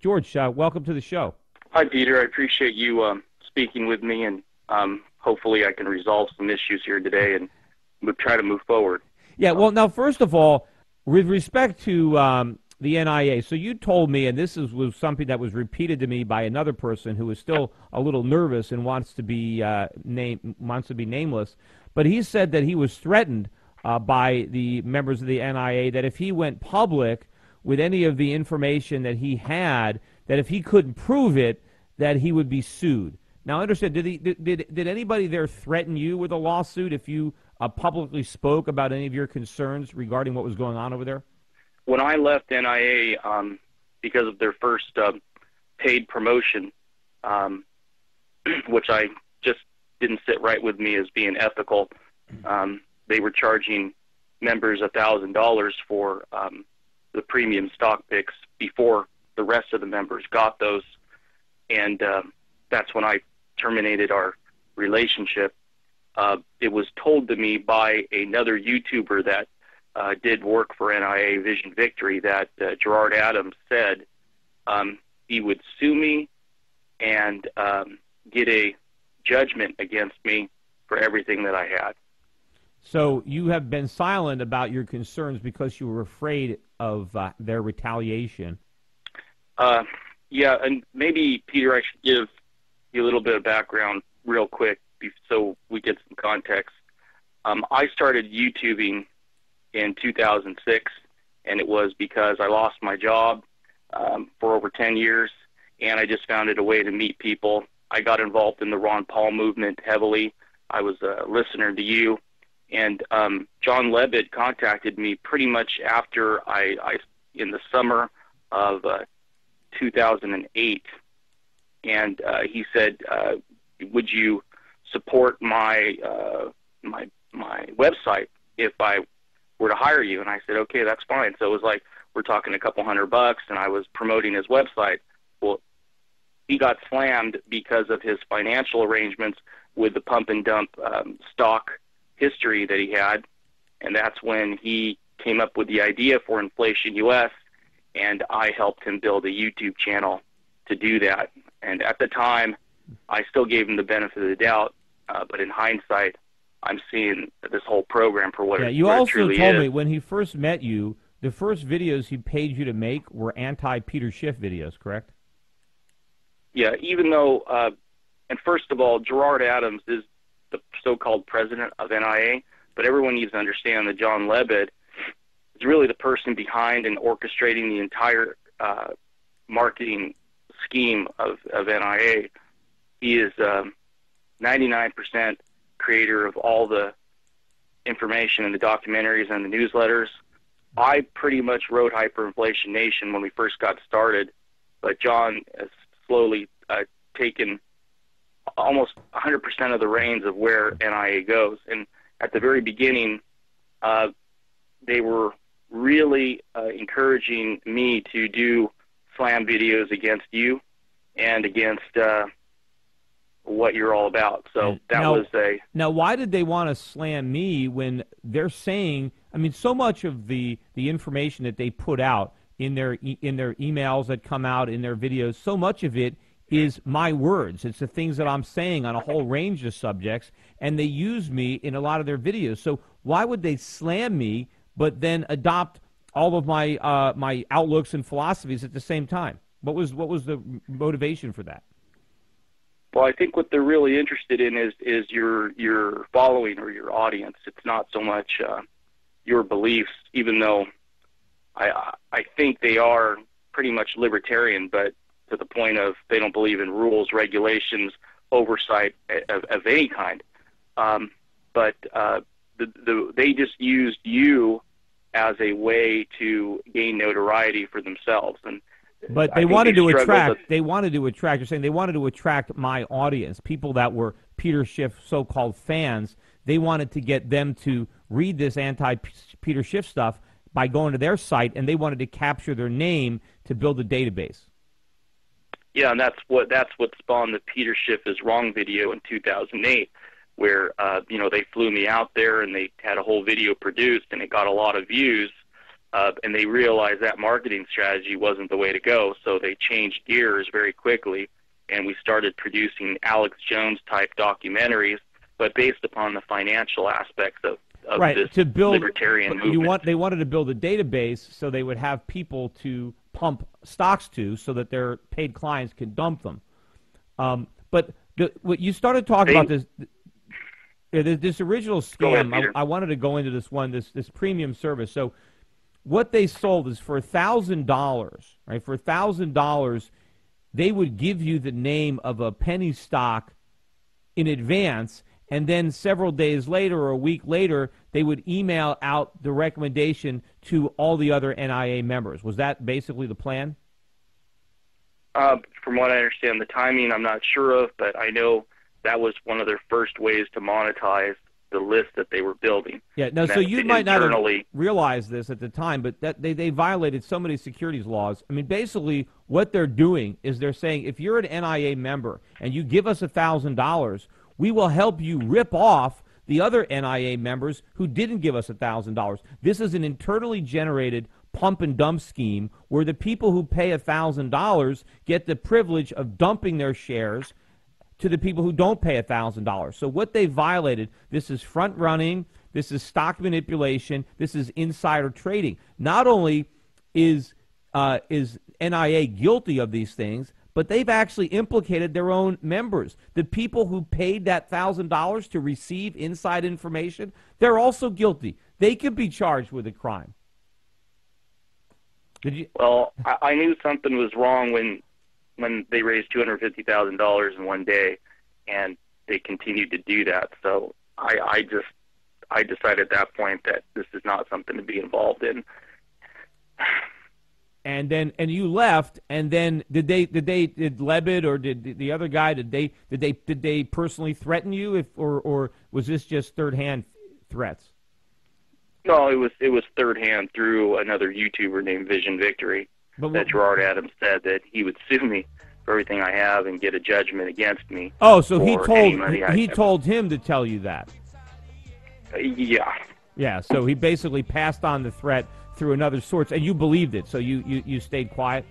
George, welcome to the show. Hi, Peter. I appreciate you speaking with me, and hopefully I can resolve some issues here today and we'll try to move forward. Yeah, well, now, first of all, with respect to the NIA, so you told me, and was something that was repeated to me by another person who is still a little nervous and wants to be nameless, but he said that he was threatened by the members of the NIA that if he went public with any of the information that he had, that if he couldn't prove it, that he would be sued. Now, I understand, did anybody there threaten you with a lawsuit if you publicly spoke about any of your concerns regarding what was going on over there? When I left NIA because of their first paid promotion, which I just didn't sit right with me as being ethical, they were charging members $1,000 for the premium stock picks before the rest of the members got those, and that's when I terminated our relationship. It was told to me by another YouTuber that did work for NIA Vision Victory that Gerard Adams said he would sue me and get a judgment against me for everything that I had. So you have been silent about your concerns because you were afraid of their retaliation. Yeah, and maybe, Peter, I should give you a little bit of background real quick so we get some context. I started YouTubing in 2006, and it was because I lost my job for over 10 years, and I just found it a way to meet people. I got involved in the Ron Paul movement heavily. I was a listener to you, and John Lebed contacted me pretty much after I in the summer of 2008, and he said, would you support my my website if I were to hire you? And I said, okay, that's fine. So it was like, we're talking a couple $100, and I was promoting his website. Well, he got slammed because of his financial arrangements with the pump and dump stock history that he had, and that's when he came up with the idea for Inflation US, and I helped him build a YouTube channel to do that. And at the time, I still gave him the benefit of the doubt, but in hindsight, I'm seeing this whole program for what it truly is. You also told me when he first met you, the first videos he paid you to make were anti-Peter Schiff videos, correct? Yeah, even though, and first of all, Gerard Adams is the so-called president of NIA, but everyone needs to understand that John Lebed is really the person behind and orchestrating the entire marketing scheme of NIA. He is 99% creator of all the information in the documentaries and the newsletters. I pretty much wrote Hyperinflation Nation when we first got started, but John has slowly taken almost 100% of the reins of where NIA goes. And at the very beginning, they were really encouraging me to do slam videos against you and against what you're all about. So Now, why did they want to slam me when they're saying, I mean, so much of the information that they put out in their emails that come out, in their videos, so much of it is my words. It's the things that I'm saying on a whole range of subjects, and they use me in a lot of their videos. So why would they slam me but then adopt all of my my outlooks and philosophies at the same time? What was the motivation for that? Well, I think what they're really interested in is your following or your audience. It's not so much your beliefs, even though I think they are pretty much libertarian, but to the point of they don't believe in rules, regulations, oversight of any kind. But they just used you as a way to gain notoriety for themselves. But they wanted to attract. They wanted to attract. You're saying they wanted to attract my audience, people that were Peter Schiff so-called fans. They wanted to get them to read this anti-Peter Schiff stuff by going to their site, and they wanted to capture their name to build a database. Yeah, and that's what spawned the Peter Schiff is wrong video in 2008, where they flew me out there and they had a whole video produced and it got a lot of views. and they realized that marketing strategy wasn't the way to go, so they changed gears very quickly, and we started producing Alex Jones-type documentaries, but based upon the financial aspects of right, this to build, libertarian movement. They wanted to build a database so they would have people to pump stocks to so that their paid clients could dump them. But what you started talking about this original scam, ahead, I wanted to go into this premium service. So what they sold is for $1,000, right? For $1,000, they would give you the name of a penny stock in advance, and then several days later or a week later, they would email out the recommendation to all the other NIA members. Was that basically the plan? From what I understand, the timing I'm not sure of, but I know that was one of their first ways to monetize the list that they were building. Yeah, no, so you might not have realized this at the time, but that they violated so many securities laws. I mean, basically what they're doing is they're saying if you're an NIA member and you give us $1,000, we will help you rip off the other NIA members who didn't give us $1,000. This is an internally generated pump and dump scheme where the people who pay $1,000 get the privilege of dumping their shares to the people who don't pay $1,000. So what they violated, this is front running, this is stock manipulation, this is insider trading. Not only is NIA guilty of these things, but they've actually implicated their own members. The people who paid that $1,000 to receive inside information, they're also guilty. They could be charged with a crime. Well, I knew something was wrong when they raised $250,000 in one day, and they continued to do that. So I decided at that point that this is not something to be involved in. And you left, and then did Lebed or did the other guy did they personally threaten you or was this just third hand threats? No, it was third hand through another YouTuber named Vision Victory. That Gerard Adams said that he would sue me for everything I have and get a judgment against me. Oh, so he told him to tell you that. Yeah. Yeah, so he basically passed on the threat through another source, and you believed it, so you stayed quiet?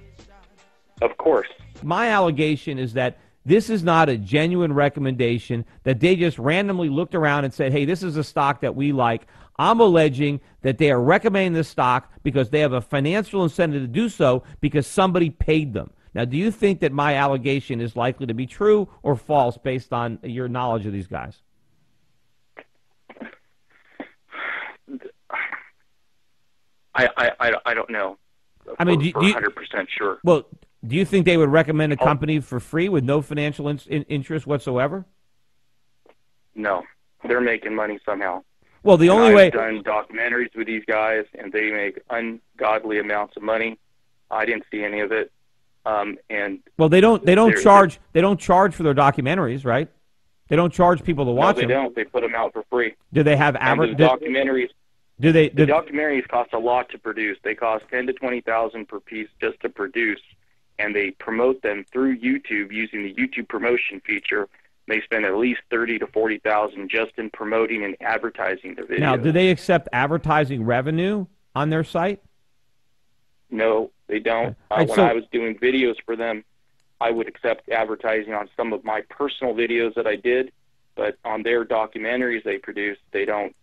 Of course. My allegation is that this is not a genuine recommendation, that they just randomly looked around and said, hey, this is a stock that we like. I'm alleging that they are recommending this stock because they have a financial incentive to do so because somebody paid them. Now, do you think that my allegation is likely to be true or false based on your knowledge of these guys? I don't know. I mean, for 100% sure. Well, do you think they would recommend a company for free with no financial interest whatsoever? No, they're making money somehow. Well, the only way I've done documentaries with these guys, and they make ungodly amounts of money. I didn't see any of it. Well, they don't charge for their documentaries, right? They don't charge people to watch them. No, they don't. They put them out for free. Do they have documentaries? The documentaries cost a lot to produce. They cost $10,000 to $20,000 per piece just to produce, and they promote them through YouTube using the YouTube promotion feature. They spend at least $30,000 to $40,000 just in promoting and advertising the videos. Now, do they accept advertising revenue on their site? No, they don't. When I was doing videos for them, I would accept advertising on some of my personal videos that I did, but on their documentaries they produce, they don't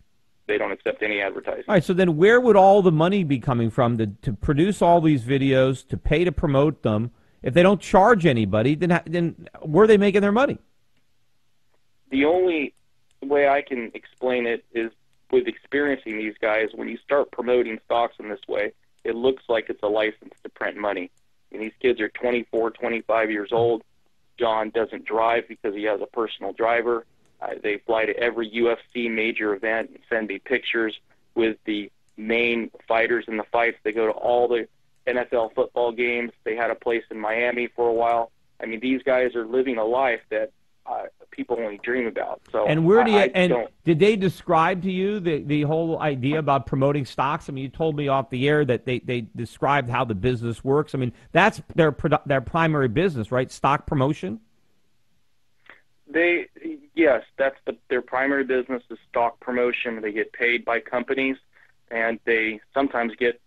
accept any advertising. All right, so then where would all the money be coming from to produce all these videos, to pay to promote them? If they don't charge anybody, then where are they making their money? The only way I can explain it is with experiencing these guys. When you start promoting stocks in this way, it looks like it's a license to print money. And these kids are 24, 25 years old. John doesn't drive because he has a personal driver. They fly to every UFC major event and send me pictures with the main fighters in the fights. They go to all the NFL football games. They had a place in Miami for a while. I mean, these guys are living a life that people only dream about. So, and did they describe to you the whole idea about promoting stocks? I mean, you told me off the air that they described how the business works. I mean, that's their primary business, right? Stock promotion. Yes, that's their primary business is stock promotion. They get paid by companies and they sometimes get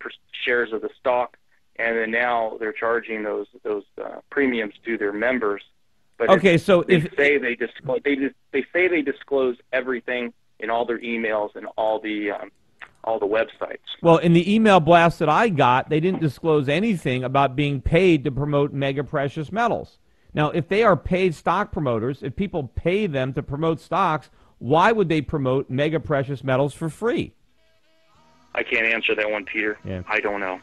shares of the stock, and then now they're charging those premiums to their members. But okay, so they say they disclose everything in all their emails and all the websites. Well, in the email blast that I got, they didn't disclose anything about being paid to promote mega precious metals. Now, if they are paid stock promoters, if people pay them to promote stocks, why would they promote mega precious metals for free? I can't answer that one, Peter. Yeah. I don't know.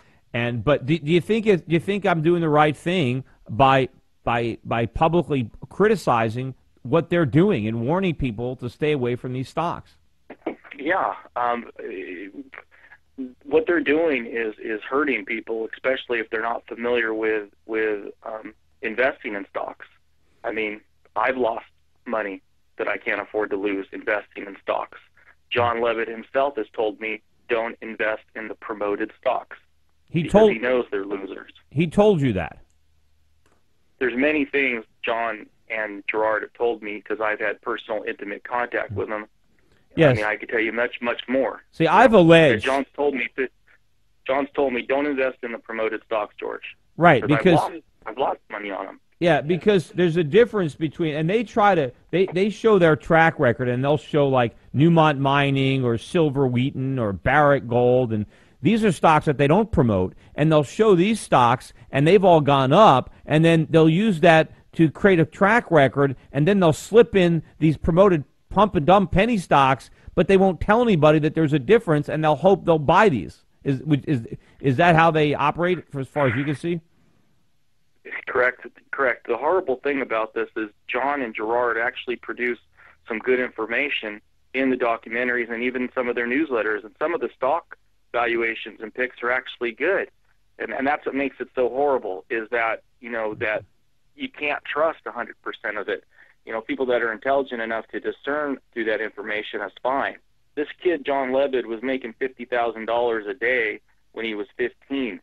But do you think I'm doing the right thing by publicly criticizing what they're doing and warning people to stay away from these stocks? Yeah, what they're doing is hurting people, especially if they're not familiar with investing in stocks. I mean, I've lost money that I can't afford to lose investing in stocks. John Lebed himself has told me, don't invest in the promoted stocks. He knows they're losers. He told you that? There's many things John and Gerard have told me because I've had personal, intimate contact with them. Yes. I mean, I could tell you much more. See, I've alleged. John's told me, don't invest in the promoted stocks, George. Right, because I've lost money on them. Yeah, because there's a difference between, and they try to, they show their track record, and they'll show like Newmont Mining or Silver Wheaton or Barrick Gold, and these are stocks that they don't promote, and they'll show these stocks, and they've all gone up, and then they'll use that to create a track record, and then they'll slip in these promoted pump and dump penny stocks, but they won't tell anybody that there's a difference, and they'll hope they'll buy these. Is that how they operate, as far as you can see? Correct. The horrible thing about this is John and Gerard actually produce some good information in the documentaries and even some of their newsletters, and some of the stock valuations and picks are actually good. And that's what makes it so horrible, is that, that you can't trust 100% of it. People that are intelligent enough to discern through that information, that's fine. This kid, John Lebed, was making $50,000 a day when he was 15,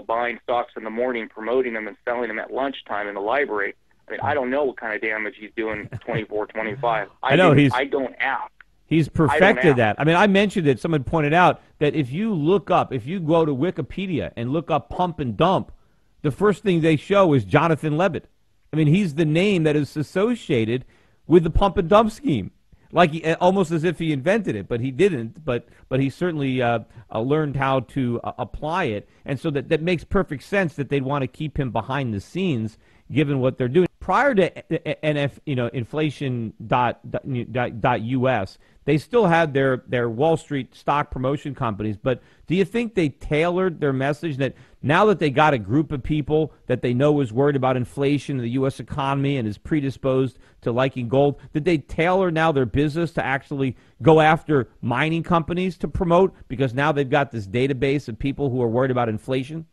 buying stocks in the morning, promoting them, and selling them at lunchtime in the library. I mean, I don't know what kind of damage he's doing at 24, 25. I don't ask. He's perfected that. I mean, I mentioned it. Someone pointed out that if you go to Wikipedia and look up pump and dump, the first thing they show is Jonathan Lebed. I mean, he's the name that is associated with the pump and dump scheme, almost as if he invented it, but he didn't. But he certainly learned how to apply it, and so that makes perfect sense that they'd want to keep him behind the scenes, given what they're doing. Prior to inflation.us, they still had their Wall Street stock promotion companies. But do you think they tailored their message, that now that they got a group of people that they know is worried about inflation in the U.S. economy and is predisposed to liking gold, did they tailor now their business to actually go after mining companies to promote, because now they've got this database of people who are worried about inflation?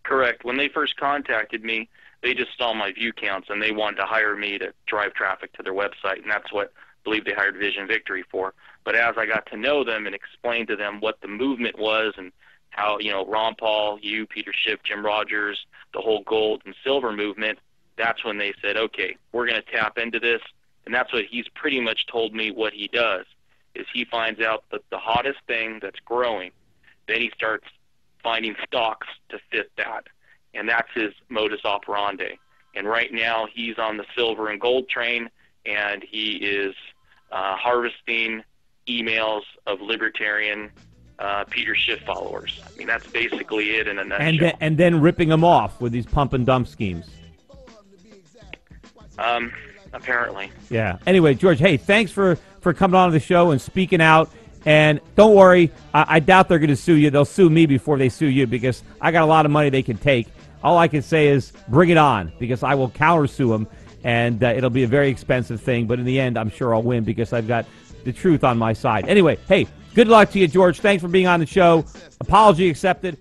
Correct. When they first contacted me, they just saw my view counts, and they wanted to hire me to drive traffic to their website, and that's what I believe they hired Vision Victory for. But as I got to know them and explained to them what the movement was and how, Ron Paul, you, Peter Schiff, Jim Rogers, the whole gold and silver movement, that's when they said, okay, we're going to tap into this. And that's what he's pretty much told me what he does, is he finds out that the hottest thing that's growing, then he starts finding stocks to fit that. And that's his modus operandi. And right now he's on the silver and gold train, and he is harvesting emails of libertarian Peter Schiff followers. I mean, that's basically it in a nutshell. And then ripping them off with these pump and dump schemes. Apparently. Yeah. Anyway, George, hey, thanks for coming on the show and speaking out. And don't worry, I doubt they're going to sue you. They'll sue me before they sue you, because I got a lot of money they can take. All I can say is bring it on, because I will countersue them, and it'll be a very expensive thing. But in the end, I'm sure I'll win, because I've got the truth on my side. Anyway, hey, good luck to you, George. Thanks for being on the show. Apology accepted.